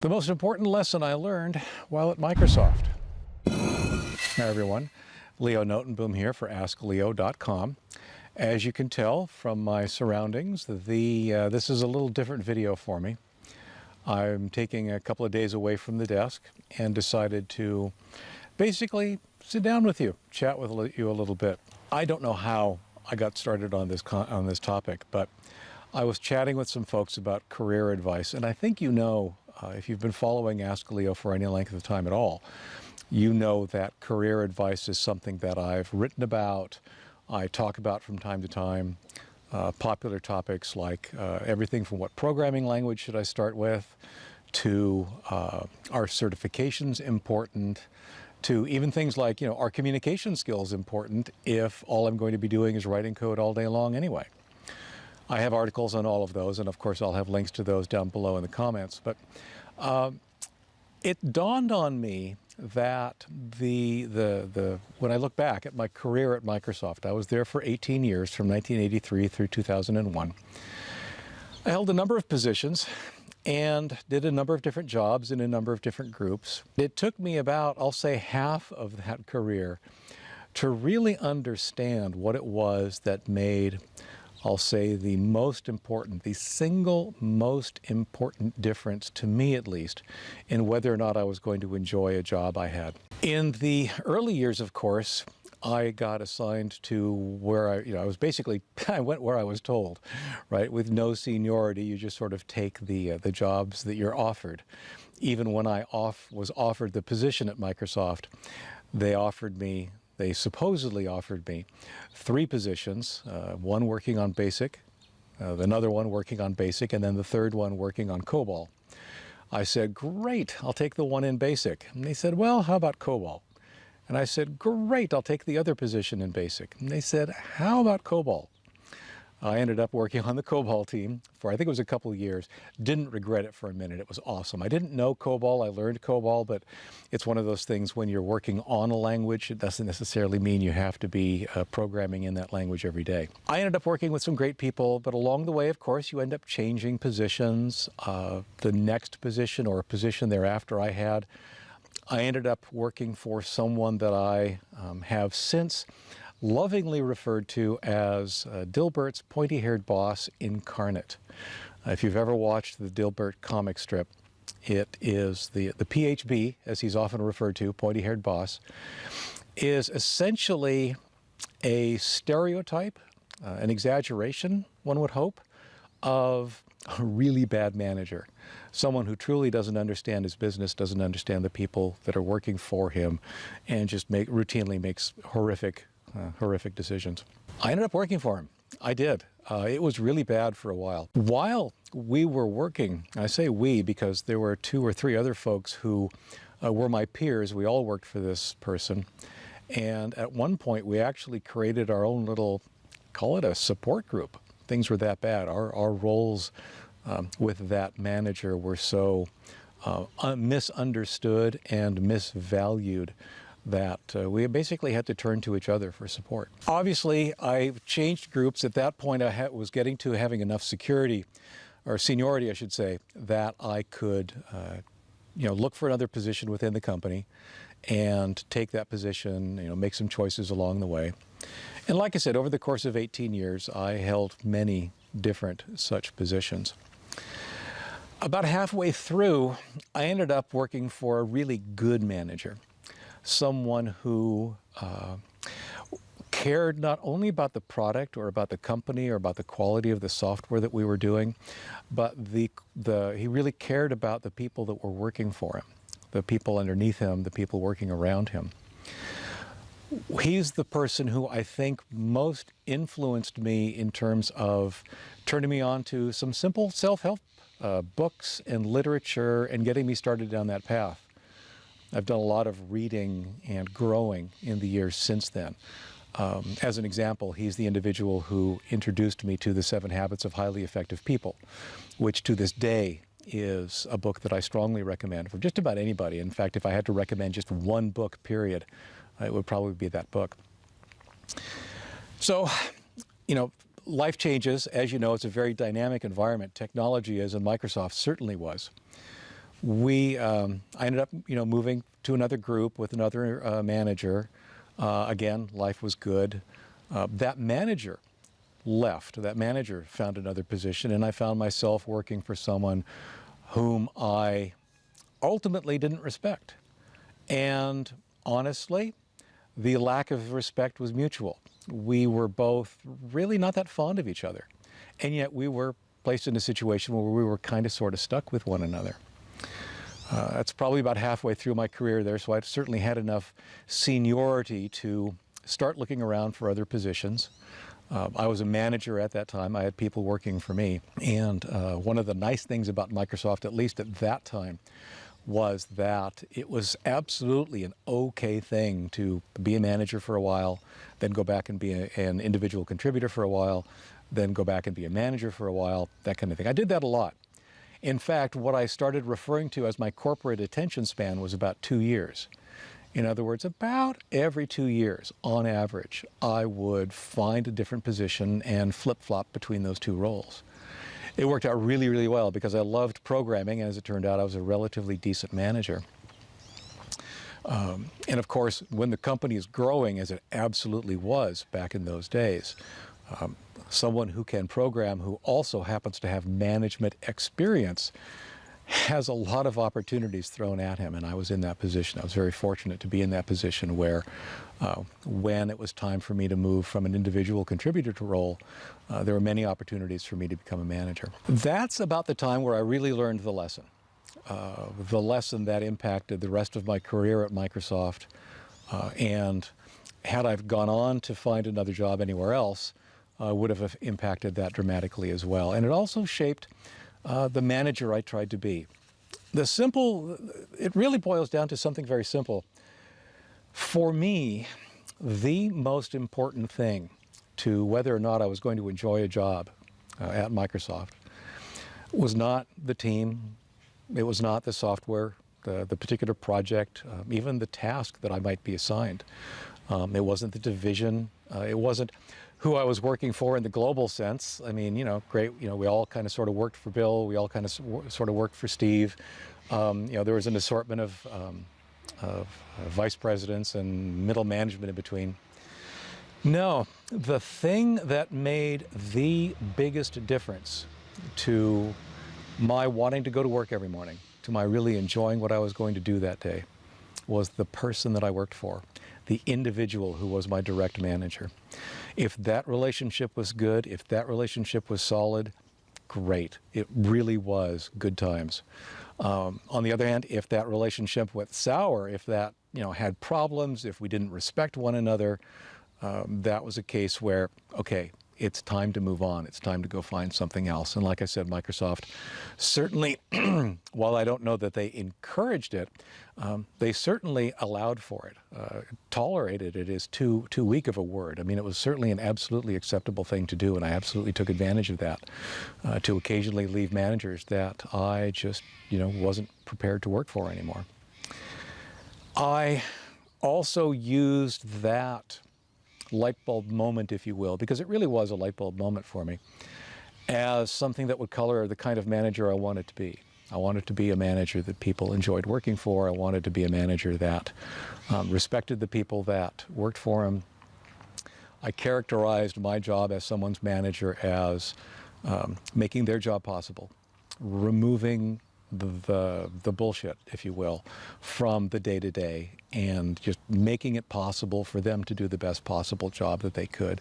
The most important lesson I learned while at Microsoft. Hi everyone, Leo Notenboom here for askleo.com. As you can tell from my surroundings, this is a little different video for me. I'm taking a couple of days away from the desk and decided to basically sit down with you, chat with you a little bit. I don't know how I got started on this topic, but I was chatting with some folks about career advice, and I think you know, if you've been following Ask Leo for any length of time at all, you know that career advice is something that I've written about, I talk about from time to time. Popular topics like everything from what programming language should I start with, to are certifications important, to even things like, are communication skills important if all I'm going to be doing is writing code all day long anyway. I have articles on all of those, and of course I'll have links to those down below in the comments. But it dawned on me that when I look back at my career at Microsoft, I was there for 18 years, from 1983 through 2001. I held a number of positions and did a number of different jobs in a number of different groups. It took me about, I'll say, half of that career to really understand what it was that made, I'll say, the single most important difference, to me at least, in whether or not I was going to enjoy a job I had. In the early years, of course, I got assigned to where I was basically, I went where I was told, right? With no seniority, you just sort of take the jobs that you're offered. Even when I was offered the position at Microsoft, they supposedly offered me 3 positions, one working on BASIC, another one working on BASIC, and then the third one working on Cobalt. I said, great, I'll take the one in BASIC. And they said, well, how about Cobalt? And I said, great, I'll take the other position in BASIC. And they said, how about Cobalt? I ended up working on the Cobalt team for, I think it was a couple of years. Didn't regret it for a minute. It was awesome. I didn't know Cobalt. I learned Cobalt, but it's one of those things when you're working on a language, it doesn't necessarily mean you have to be programming in that language every day. I ended up working with some great people, but along the way, of course, you end up changing positions. The next position or a position thereafter I ended up working for someone that I have since lovingly referred to as Dilbert's pointy-haired boss incarnate. If you've ever watched the Dilbert comic strip, it is the PHB, as he's often referred to, pointy-haired boss, is essentially a stereotype, an exaggeration, one would hope, of a really bad manager. Someone who truly doesn't understand his business, doesn't understand the people that are working for him, and just routinely makes horrific decisions. I ended up working for him. I did. It was really bad for a while. While we were working, I say we because there were 2 or 3 other folks who were my peers. We all worked for this person. And at one point, we actually created our own little, call it a support group. Things were that bad. Our roles with that manager were so misunderstood and misvalued that we basically had to turn to each other for support. Obviously, I changed groups. At that point, I was getting to having enough security, or seniority, I should say, that I could look for another position within the company and take that position, make some choices along the way. And like I said, over the course of 18 years, I held many different such positions. About halfway through, I ended up working for a really good manager. Someone who cared not only about the product or about the company or about the quality of the software that we were doing, but he really cared about the people that were working for him, the people underneath him, the people working around him. He's the person who I think most influenced me in terms of turning me on to some simple self-help books and literature and getting me started down that path. I've done a lot of reading and growing in the years since then. As an example, he's the individual who introduced me to The 7 Habits of Highly Effective People, which to this day is a book that I strongly recommend for just about anybody. In fact, if I had to recommend just one book, period, it would probably be that book. So, life changes. As you know, it's a very dynamic environment. Technology is, and Microsoft certainly was. I ended up, moving to another group with another manager. Again, life was good. That manager left. That manager found another position, and I found myself working for someone whom I ultimately didn't respect. And honestly, the lack of respect was mutual. We were both really not that fond of each other, and yet we were placed in a situation where we were kind of sort of stuck with one another. That's probably about halfway through my career there, so I certainly had enough seniority to start looking around for other positions. I was a manager at that time. I had people working for me. And one of the nice things about Microsoft, at least at that time, was that it was absolutely an okay thing to be a manager for a while, then go back and be an individual contributor for a while, then go back and be a manager for a while, that kind of thing. I did that a lot. In fact, what I started referring to as my corporate attention span was about 2 years. In other words, about every 2 years, on average, I would find a different position and flip-flop between those two roles. It worked out really, really well because I loved programming, and as it turned out, I was a relatively decent manager. And of course, when the company is growing, as it absolutely was back in those days, someone who can program who also happens to have management experience has a lot of opportunities thrown at him, and I was in that position. I was very fortunate to be in that position where when it was time for me to move from an individual contributor to role, there were many opportunities for me to become a manager. That's about the time where I really learned the lesson that impacted the rest of my career at Microsoft, and had I gone on to find another job anywhere else, would have impacted that dramatically as well. And it also shaped the manager I tried to be. It really boils down to something very simple. For me, the most important thing to whether or not I was going to enjoy a job at Microsoft was not the team, it was not the software, the particular project, even the task that I might be assigned. It wasn't the division, it wasn't who I was working for in the global sense. I mean, great, we all kind of sort of worked for Bill, we all kind of sort of worked for Steve. There was an assortment of vice presidents and middle management in between. No, the thing that made the biggest difference to my wanting to go to work every morning, to my really enjoying what I was going to do that day, was the person that I worked for, the individual who was my direct manager. If that relationship was good, if that relationship was solid, great. It really was good times. On the other hand, if that relationship went sour, if that had problems, if we didn't respect one another, that was a case where, okay, it's time to move on. It's time to go find something else. And like I said, Microsoft certainly, while I don't know that they encouraged it, they certainly allowed for it. Tolerated it is too weak of a word. I mean, it was certainly an absolutely acceptable thing to do, and I absolutely took advantage of that to occasionally leave managers that I just, wasn't prepared to work for anymore. I also used that light bulb moment, if you will, because it really was a light bulb moment for me, as something that would color the kind of manager I wanted to be. I wanted to be a manager that people enjoyed working for. I wanted to be a manager that respected the people that worked for him. I characterized my job as someone's manager as making their job possible, removing the bullshit, if you will, from the day-to-day, and just making it possible for them to do the best possible job that they could.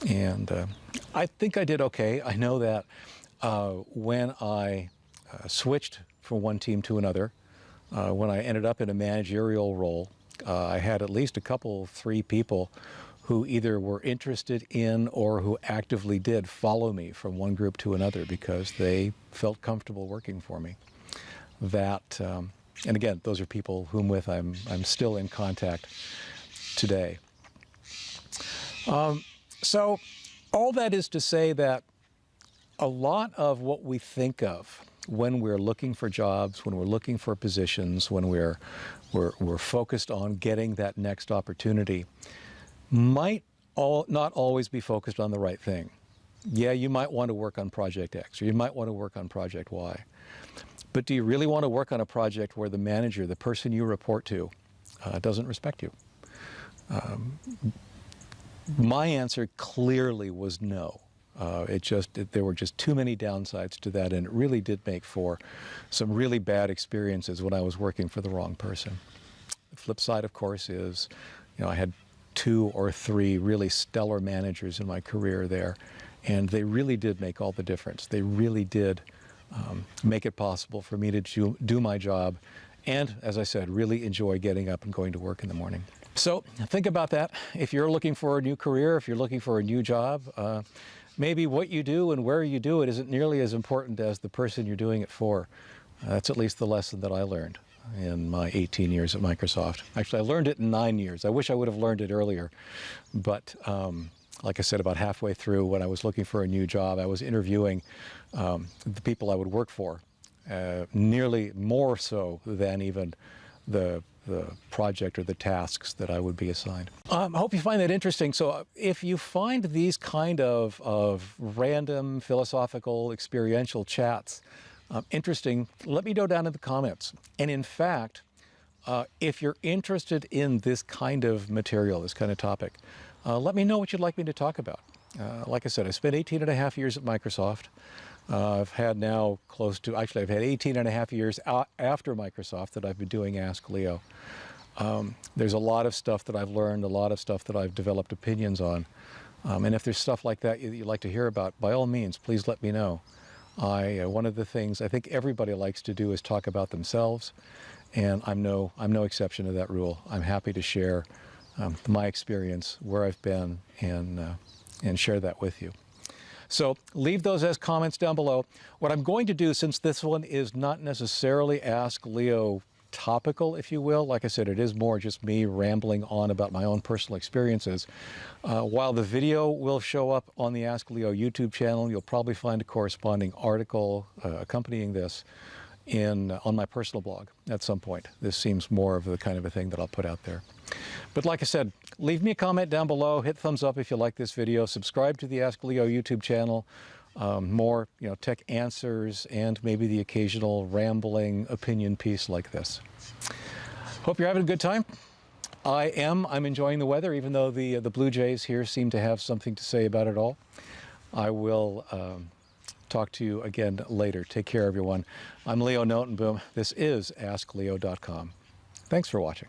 And I think I did okay. I know that when I switched from one team to another, when I ended up in a managerial role, I had at least three people who either were interested in or who actively did follow me from one group to another because they felt comfortable working for me. And again, those are people with I'm still in contact today. So all that is to say that a lot of what we think of when we're looking for jobs, when we're looking for positions, when we're focused on getting that next opportunity, might not always be focused on the right thing. Yeah, you might want to work on Project X, or you might want to work on Project Y. But do you really want to work on a project where the manager, the person you report to, doesn't respect you? My answer clearly was no. There were just too many downsides to that, and it really did make for some really bad experiences when I was working for the wrong person. The flip side, of course, is, I had 2 or 3 really stellar managers in my career there, and they really did make all the difference. They really did make it possible for me to do my job and, as I said, really enjoy getting up and going to work in the morning. So think about that. If you're looking for a new career, if you're looking for a new job, maybe what you do and where you do it isn't nearly as important as the person you're doing it for. That's at least the lesson that I learned in my 18 years at Microsoft. Actually, I learned it in 9 years. I wish I would have learned it earlier. But like I said, about halfway through, when I was looking for a new job, I was interviewing the people I would work for, nearly more so than even the project or the tasks that I would be assigned. I hope you find that interesting. So if you find these kind of random philosophical experiential chats interesting, let me know down in the comments. And in fact, if you're interested in this kind of material, this kind of topic, let me know what you'd like me to talk about. Like I said, I spent 18.5 years at Microsoft. I've had now I've had 18.5 years after Microsoft that I've been doing askleo. There's a lot of stuff that I've learned, a lot of stuff that I've developed opinions on. And if there's stuff like that you'd like to hear about, by all means, please let me know. One of the things I think everybody likes to do is talk about themselves, and I'm no exception to that rule. I'm happy to share my experience, where I've been, and share that with you. So leave those as comments down below. What I'm going to do, since this one is not necessarily Ask Leo topical, if you will, like I said, it is more just me rambling on about my own personal experiences. While the video will show up on the Ask Leo YouTube channel, you'll probably find a corresponding article accompanying this on my personal blog at some point. This seems more of the kind of a thing that I'll put out there. But like I said, leave me a comment down below, hit thumbs up if you like this video, subscribe to the Ask Leo YouTube channel. More tech answers and maybe the occasional rambling opinion piece like this. Hope you're having a good time. I'm enjoying the weather, even though the Blue Jays here seem to have something to say about it all. I will talk to you again later. Take care, everyone. I'm Leo Notenboom. This is AskLeo.com. Thanks for watching.